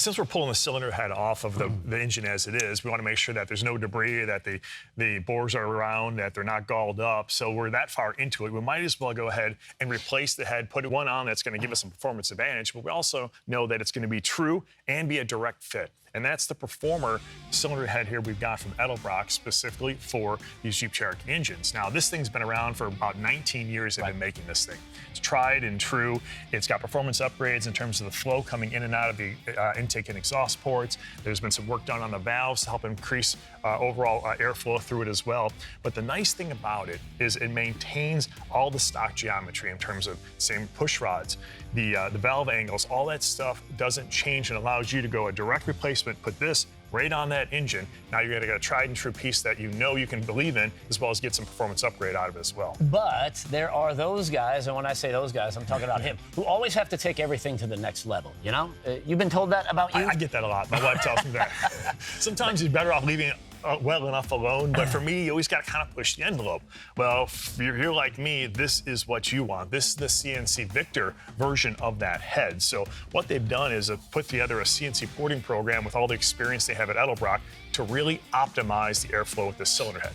since we're pulling the cylinder head off of the engine as it is, we want to make sure that there's no debris, that the bores are around, that they're not galled up. So we're that far into it, we might as well go ahead and replace the head, put one on that's going to give us some performance advantage, but we also know that it's going to be true and be a direct fit. And that's the Performer cylinder head here we've got from Edelbrock specifically for these Jeep Cherokee engines. Now, this thing's been around for about 19 years. They've been making this thing. It's tried and true. It's got performance upgrades in terms of the flow coming in and out of the intake and exhaust ports. There's been some work done on the valves to help increase overall airflow through it as well. But the nice thing about it is it maintains all the stock geometry in terms of same push rods, the valve angles, all that stuff doesn't change and allows you to go a direct replacement, put this right on that engine. Now you're gonna get a tried and true piece that you know you can believe in, as well as get some performance upgrade out of it as well. But there are those guys, and when I say those guys, I'm talking about him, who always have to take everything to the next level, you know? You've been told that about you? I get that a lot. My wife tells me that. Sometimes you're better off leaving it well enough alone, but for me, you always got to kind of push the envelope. Well, if you're like me, this is what you want. This is the CNC Victor version of that head. So what they've done is put together a CNC porting program with all the experience they have at Edelbrock to really optimize the airflow with this cylinder head.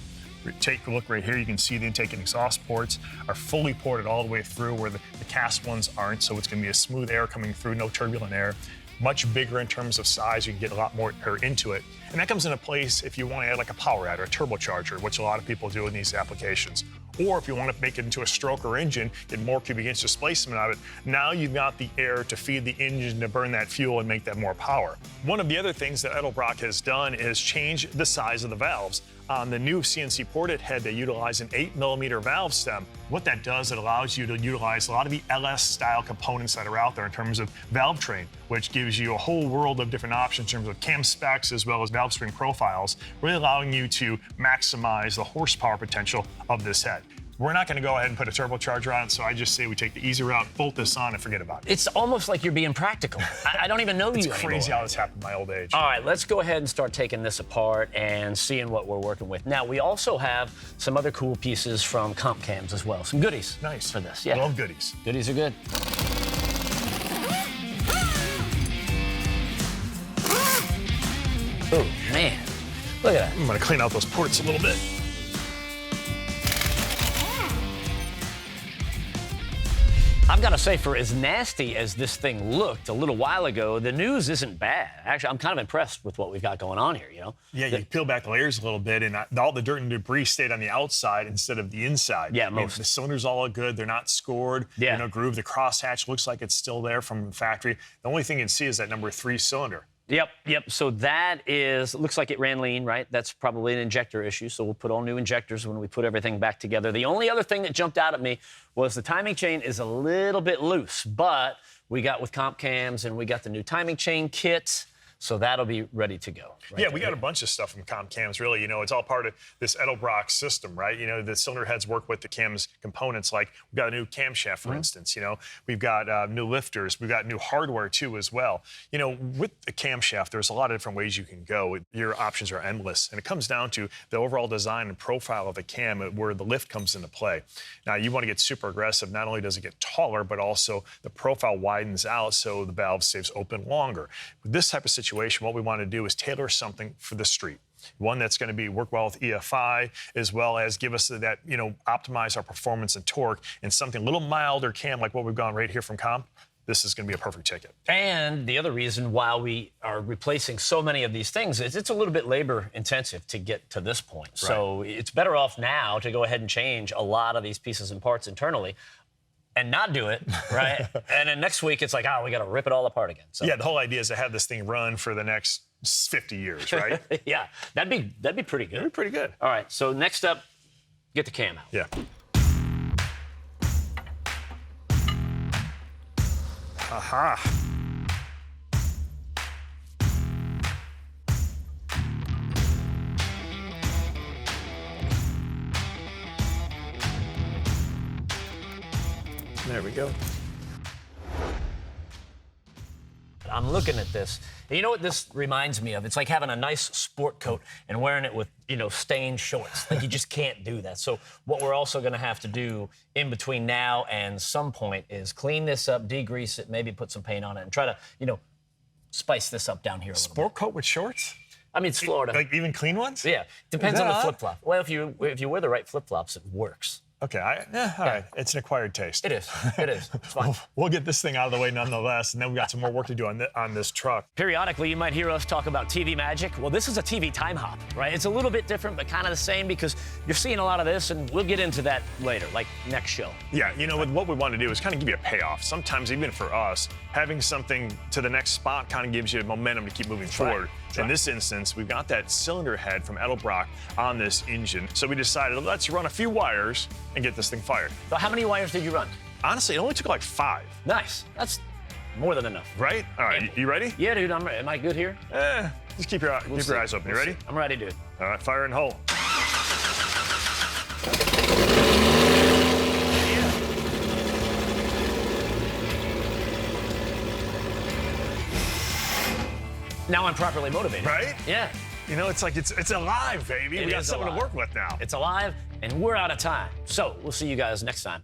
Take a look right here. You can see the intake and exhaust ports are fully ported all the way through where the cast ones aren't, so it's going to be a smooth air coming through, no turbulent air. Much bigger in terms of size, you can get a lot more air into it. And that comes into place if you want to add like a power add or a turbocharger, which a lot of people do in these applications. Or if you want to make it into a stroker engine, get more cubic inch displacement out of it, now you've got the air to feed the engine to burn that fuel and make that more power. One of the other things that Edelbrock has done is change the size of the valves. On the new CNC ported head, they utilize an 8mm valve stem. What that does, it allows you to utilize a lot of the LS-style components that are out there in terms of valve train, which gives you a whole world of different options in terms of cam specs as well as valve string profiles, really allowing you to maximize the horsepower potential of this head. We're not going to go ahead and put a turbocharger on it, so I just say we take the easy route, bolt this on, and forget about it. It's almost like you're being practical. I don't even know you anymore. It's crazy how this happened in my old age. All right, let's go ahead and start taking this apart and seeing what we're working with. Now, we also have some other cool pieces from comp cams as well. Some goodies. Nice. For this. Yeah. Love goodies. Goodies are good. Oh, man. Look at that. I'm going to clean out those ports a little bit. I've got to say, for as nasty as this thing looked a little while ago, the news isn't bad. Actually, I'm kind of impressed with what we've got going on here, you know? Yeah, you peel back the layers a little bit, and all the dirt and debris stayed on the outside instead of the inside. Yeah, I mean, most. the cylinders all look good. They're not scored. Yeah. No groove. The crosshatch looks like it's still there from the factory. The only thing you can see is that number 3 cylinder. Yep. So that looks like it ran lean, right? That's probably an injector issue, so we'll put all new injectors when we put everything back together. The only other thing that jumped out at me was the timing chain is a little bit loose, but we got with comp cams and we got the new timing chain kit. So that'll be ready to go. Right Yeah, we got a bunch of stuff from comp cams, really. You know, it's all part of this Edelbrock system, right? You know, the cylinder heads work with the cams components. Like, we've got a new camshaft, for instance, you know. We've got new lifters. We've got new hardware, too, as well. You know, with the camshaft, there's a lot of different ways you can go. Your options are endless. And it comes down to the overall design and profile of the cam where the lift comes into play. Now, you want to get super aggressive. Not only does it get taller, but also the profile widens out so the valve stays open longer. With this type of situation, what we want to do is tailor something for the street. One that's going to work well with EFI, as well as give us that, you know, optimize our performance and torque, and something a little milder cam like what we've gone right here from comp. This is going to be a perfect ticket. And the other reason why we are replacing so many of these things is it's a little bit labor intensive to get to this point. Right. So it's better off now to go ahead and change a lot of these pieces and parts internally and not do it, right? And then next week, it's like, we got to rip it all apart again. So. Yeah, the whole idea is to have this thing run for the next 50 years, right? Yeah, that'd be pretty good. That'd be pretty good. All right, so next up, get the cam out. Yeah. Aha. There we go. I'm looking at this. And you know what this reminds me of? It's like having a nice sport coat and wearing it with, you know, stained shorts. Like, you just can't do that. So what we're also going to have to do in between now and some point is clean this up, degrease it, maybe put some paint on it, and try to, you know, spice this up down here a little bit. Sport coat with shorts? I mean, it's Florida. Like even clean ones? Yeah, depends on the odd? flip-flop. Well, if you wear the right flip-flops, it works. Okay, all right. It's an acquired taste. It is. It is. It's fine. We'll get this thing out of the way nonetheless, and then we got some more work to do on this truck. Periodically, you might hear us talk about TV magic. Well, this is a TV time hop, right? It's a little bit different, but kind of the same because you're seeing a lot of this, and we'll get into that later, like next show. Yeah, you know, what we want to do is kind of give you a payoff. Sometimes, even for us, having something to the next spot kind of gives you momentum to keep moving forward. In this instance, we've got that cylinder head from Edelbrock on this engine. So we decided, let's run a few wires and get this thing fired. So how many wires did you run? Honestly, it only took like 5. Nice. That's more than enough. Right? All right, you ready? Yeah, dude, am I good here? Just keep your eyes open. You ready? I'm ready, dude. All right, fire and hold. Now I'm properly motivated. Right? Yeah. You know, it's like it's alive, baby. We got something to work with now. It's alive, and we're out of time. So we'll see you guys next time.